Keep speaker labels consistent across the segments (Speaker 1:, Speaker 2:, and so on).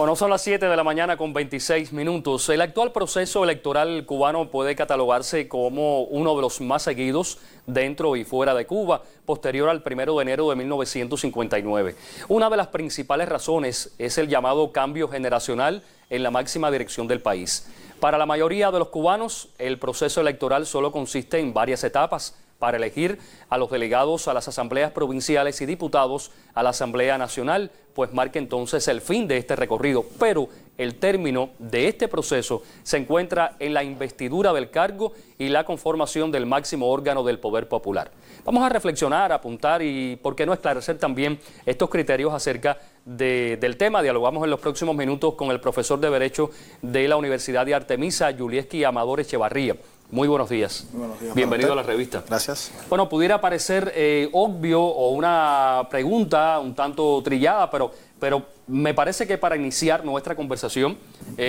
Speaker 1: Bueno, son las 7 de la mañana con 26 minutos. El actual proceso electoral cubano puede catalogarse como uno de los más seguidos dentro y fuera de Cuba, posterior al 1 de enero de 1959. Una de las principales razones es el llamado cambio generacional en la máxima dirección del país. Para la mayoría de los cubanos, el proceso electoral solo consiste en varias etapas para elegir a los delegados a las asambleas provinciales y diputados a la Asamblea Nacional, pues marca entonces el fin de este recorrido. Pero el término de este proceso se encuentra en la investidura del cargo y la conformación del máximo órgano del poder popular. Vamos a reflexionar, apuntar y, por qué no, esclarecer también estos criterios acerca del tema. Dialogamos en los próximos minutos con el profesor de Derecho de la Universidad de Artemisa, Yulieski Amador Echevarría. Muy buenos días.
Speaker 2: Muy buenos días.
Speaker 1: Bienvenido a la revista.
Speaker 2: Gracias.
Speaker 1: Bueno, pudiera parecer obvio o una pregunta un tanto trillada, pero me parece que para iniciar nuestra conversación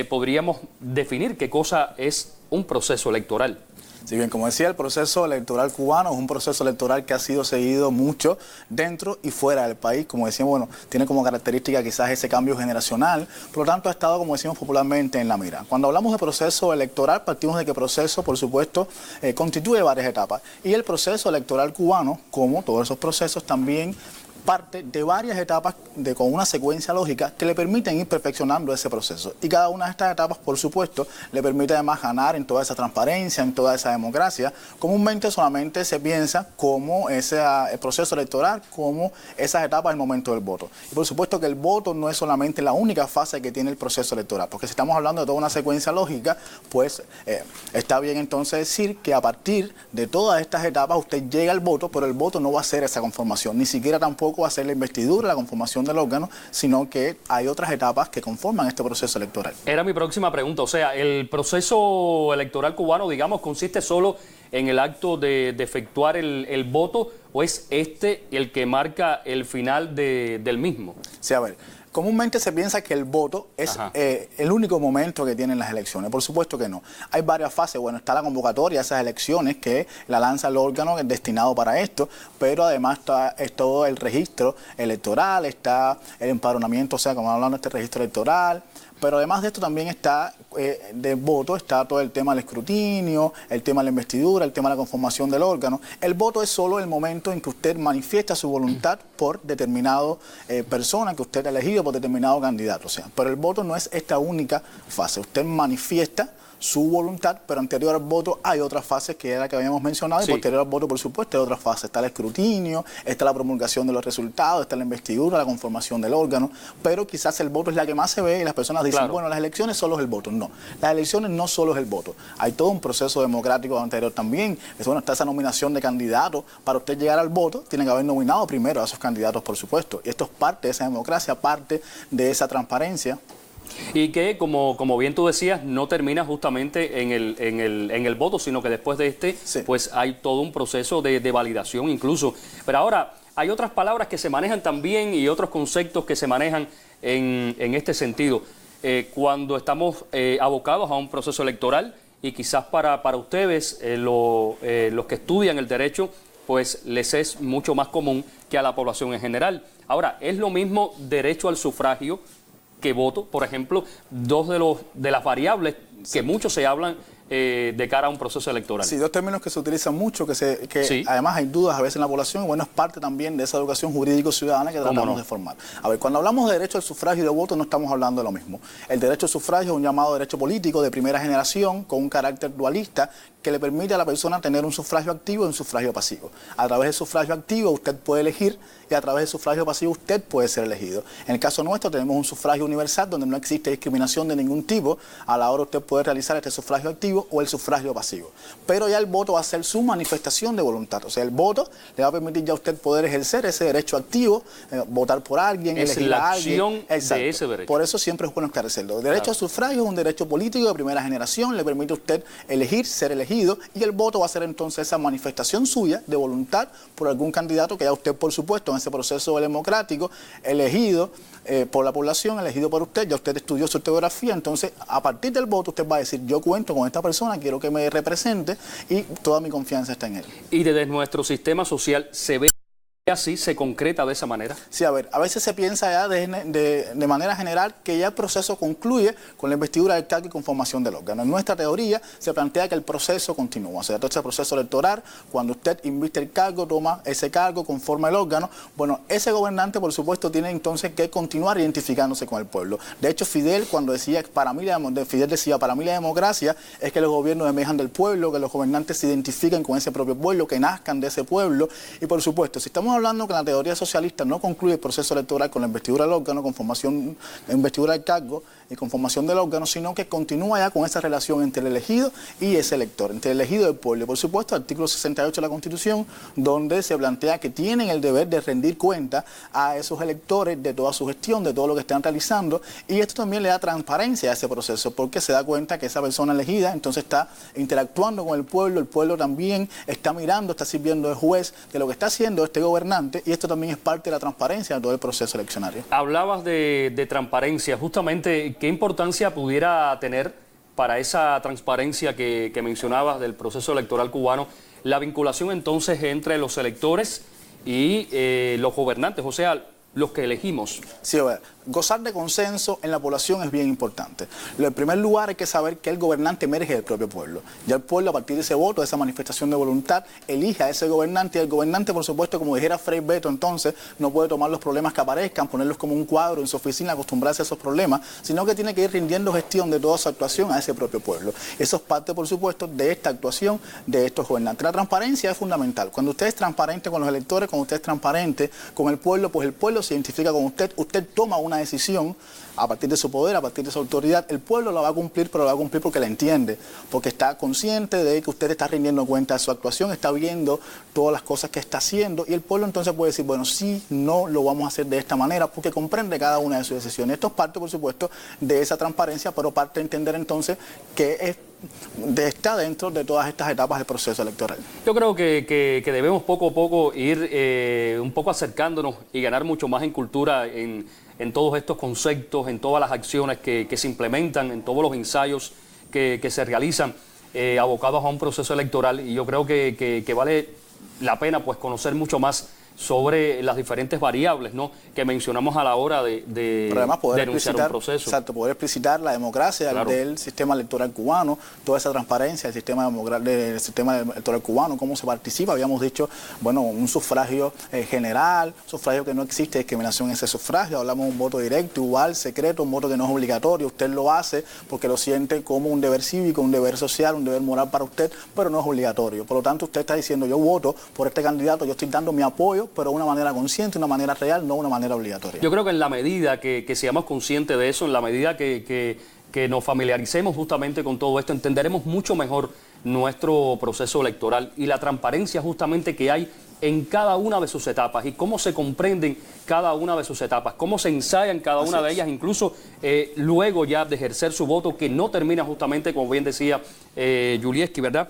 Speaker 1: podríamos definir qué cosa es un proceso electoral.
Speaker 2: Si bien, como decía, el proceso electoral cubano es un proceso electoral que ha sido seguido mucho dentro y fuera del país. Como decíamos, bueno, tiene como característica quizás ese cambio generacional, por lo tanto ha estado, como decimos popularmente, en la mira. Cuando hablamos de proceso electoral, partimos de que proceso, por supuesto, constituye varias etapas. Y el proceso electoral cubano, como todos esos procesos, también parte de varias etapas con una secuencia lógica que le permiten ir perfeccionando ese proceso. Y cada una de estas etapas, por supuesto, le permite además ganar en toda esa transparencia, en toda esa democracia. Comúnmente solamente se piensa como el proceso electoral, como esas etapas del momento del voto. Y por supuesto que el voto no es solamente la única fase que tiene el proceso electoral, porque si estamos hablando de toda una secuencia lógica, pues está bien entonces decir que a partir de todas estas etapas usted llega al voto, pero el voto no va a ser esa conformación, ni siquiera tampoco va a ser la investidura, la conformación del órgano, sino que hay otras etapas que conforman este proceso electoral.
Speaker 1: Era mi próxima pregunta, o sea, ¿el proceso electoral cubano, digamos, consiste solo en el acto de efectuar el voto, o es este el que marca el final del mismo?
Speaker 2: Sí, a ver, comúnmente se piensa que el voto es el único momento que tienen las elecciones. Por supuesto que no. Hay varias fases. Bueno, está la convocatoria a esas elecciones que la lanza el órgano destinado para esto, pero además es todo el registro electoral, está el empadronamiento, o sea, como hablando de este registro electoral. Pero además de esto también está, de voto, está todo el tema del escrutinio, el tema de la investidura, el tema de la conformación del órgano. El voto es solo el momento en que usted manifiesta su voluntad por determinado persona que usted ha elegido, por determinado candidato. O sea, pero el voto no es esta única fase. Usted manifiesta su voluntad, pero anterior al voto hay otras fases que era la que habíamos mencionado, y posterior al voto, por supuesto, hay otras fases. Está el escrutinio, está la promulgación de los resultados, está la investidura, la conformación del órgano, pero quizás el voto es la que más se ve y las personas dicen, bueno, las elecciones solo es el voto. No, las elecciones no solo es el voto. Hay todo un proceso democrático anterior también. Bueno, está esa nominación de candidatos. Para usted llegar al voto, tiene que haber nominado primero a esos candidatos, por supuesto. Y esto es parte de esa democracia, parte de esa transparencia.
Speaker 1: Y que, como bien tú decías, no termina justamente en el voto, sino que después de pues hay todo un proceso de validación incluso. Pero ahora, hay otras palabras que se manejan también y otros conceptos que se manejan en este sentido. Cuando estamos abocados a un proceso electoral, y quizás para ustedes, los que estudian el derecho, pues les es mucho más común que a la población en general. Ahora, es lo mismo derecho al sufragio que voto, por ejemplo, dos de las variables que mucho se hablan de cara a un proceso electoral.
Speaker 2: Sí, dos términos que se utilizan mucho, que además hay dudas a veces en la población, y bueno, es parte también de esa educación jurídico-ciudadana que tratamos de formar. A ver, cuando hablamos de derecho al sufragio y de voto, no estamos hablando de lo mismo. El derecho al sufragio es un llamado derecho político de primera generación, con un carácter dualista, que le permite a la persona tener un sufragio activo y un sufragio pasivo. A través del sufragio activo usted puede elegir, y a través del sufragio pasivo usted puede ser elegido. En el caso nuestro tenemos un sufragio universal donde no existe discriminación de ningún tipo. A la hora usted puede realizar este sufragio activo o el sufragio pasivo. Pero ya el voto va a ser su manifestación de voluntad. O sea, el voto le va a permitir ya a usted poder ejercer ese derecho activo, votar por alguien, elegir a alguien.
Speaker 1: Es la acción de ese derecho.
Speaker 2: Por eso siempre es bueno esclarecerlo. El derecho al sufragio es un derecho político de primera generación, le permite a usted elegir, ser elegido, y el voto va a ser entonces esa manifestación suya de voluntad por algún candidato que ya usted, por supuesto, en ese proceso democrático, elegido por la población, elegido por usted, ya usted estudió su ortografía, entonces a partir del voto usted va a decir, yo cuento con esta persona, quiero que me represente y toda mi confianza está en él.
Speaker 1: Y desde nuestro sistema social se ve ¿Así se concreta de esa manera?
Speaker 2: Sí, a ver, a veces se piensa ya de manera general que ya el proceso concluye con la investidura del cargo y conformación del órgano. En nuestra teoría se plantea que el proceso continúa, o sea, todo este proceso electoral, cuando usted inviste el cargo, toma ese cargo, conforma el órgano, bueno, ese gobernante, por supuesto, tiene entonces que continuar identificándose con el pueblo. De hecho, Fidel, cuando decía, Fidel decía, para mí la democracia es que los gobiernos emerjan del pueblo, que los gobernantes se identifiquen con ese propio pueblo, que nazcan de ese pueblo, y por supuesto, si estamos hablando que la teoría socialista no concluye el proceso electoral con la investidura del órgano, conformación, investidura del cargo y conformación del órgano, sino que continúa ya con esa relación entre el elegido y ese elector, entre el elegido y el pueblo. Y por supuesto, el artículo 68 de la Constitución, donde se plantea que tienen el deber de rendir cuenta a esos electores de toda su gestión, de todo lo que están realizando, y esto también le da transparencia a ese proceso, porque se da cuenta que esa persona elegida entonces está interactuando con el pueblo también está mirando, está sirviendo de juez de lo que está haciendo este gobernante, y esto también es parte de la transparencia de todo el proceso eleccionario.
Speaker 1: Hablabas de transparencia, justamente, ¿qué importancia pudiera tener para esa transparencia que mencionabas del proceso electoral cubano la vinculación entonces entre los electores y los gobernantes, o sea, los que elegimos?
Speaker 2: Sí, a ver, gozar de consenso en la población es bien importante. En primer lugar, hay que saber que el gobernante emerge del propio pueblo. Ya el pueblo, a partir de ese voto, de esa manifestación de voluntad, elige a ese gobernante, y el gobernante, por supuesto, como dijera Frei Beto, entonces, no puede tomar los problemas que aparezcan, ponerlos como un cuadro en su oficina, acostumbrarse a esos problemas, sino que tiene que ir rindiendo gestión de toda su actuación a ese propio pueblo. Eso es parte, por supuesto, de esta actuación de estos gobernantes. La transparencia es fundamental. Cuando usted es transparente con los electores, cuando usted es transparente con el pueblo, pues el pueblo se identifica con usted, usted toma una decisión a partir de su poder, a partir de su autoridad, el pueblo la va a cumplir, pero la va a cumplir porque la entiende, porque está consciente de que usted está rindiendo cuenta de su actuación, está viendo todas las cosas que está haciendo, y el pueblo entonces puede decir, bueno, sí, no lo vamos a hacer de esta manera, porque comprende cada una de sus decisiones. Esto es parte, por supuesto, de esa transparencia, pero parte de entender entonces que está dentro de todas estas etapas del proceso electoral.
Speaker 1: Yo creo que debemos poco a poco ir un poco acercándonos y ganar mucho más en cultura en todos estos conceptos, en todas las acciones que se implementan, en todos los ensayos que se realizan abocados a un proceso electoral, y yo creo que vale la pena pues conocer mucho más sobre las diferentes variables, ¿no?, que mencionamos a la hora de denunciar un proceso.
Speaker 2: Exacto, poder explicitar la democracia, claro, del sistema electoral cubano, toda esa transparencia del sistema electoral cubano, cómo se participa. Habíamos dicho, bueno, un sufragio general, sufragio que no existe discriminación en ese sufragio. Hablamos de un voto directo, igual, secreto, un voto que no es obligatorio. Usted lo hace porque lo siente como un deber cívico, un deber social, un deber moral para usted, pero no es obligatorio. Por lo tanto, usted está diciendo, yo voto por este candidato, yo estoy dando mi apoyo, pero de una manera consciente, una manera real, no una manera obligatoria.
Speaker 1: Yo creo que en la medida que seamos conscientes de eso, en la medida que nos familiaricemos justamente con todo esto, entenderemos mucho mejor nuestro proceso electoral y la transparencia justamente que hay en cada una de sus etapas y cómo se comprenden cada una de sus etapas, cómo se ensayan cada una de ellas, incluso luego ya de ejercer su voto, que no termina justamente, como bien decía Julieski, ¿verdad?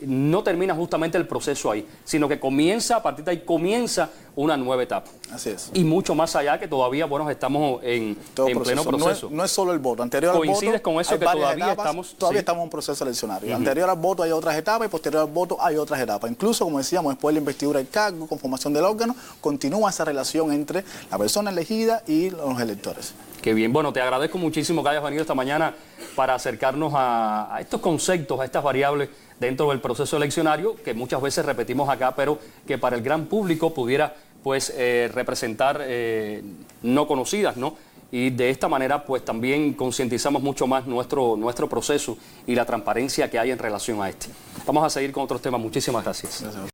Speaker 1: No termina justamente el proceso ahí, sino que comienza, a partir de ahí comienza una nueva etapa.
Speaker 2: Así es.
Speaker 1: Y mucho más allá, que todavía, bueno, estamos en pleno proceso.
Speaker 2: No es solo el voto. Anterior al voto,
Speaker 1: ¿coincides con eso, que todavía estamos?
Speaker 2: Todavía estamos en un proceso eleccionario. Anterior al voto hay otras etapas y posterior al voto hay otras etapas. Incluso, como decíamos, después de la investidura del cargo, conformación del órgano, continúa esa relación entre la persona elegida y los electores.
Speaker 1: Qué bien. Bueno, te agradezco muchísimo que hayas venido esta mañana para acercarnos a estos conceptos, a estas variables dentro del proceso eleccionario, que muchas veces repetimos acá, pero que para el gran público pudiera pues representar no conocidas, ¿no? Y de esta manera pues también concientizamos mucho más nuestro proceso y la transparencia que hay en relación a este. Vamos a seguir con otros temas. Muchísimas gracias.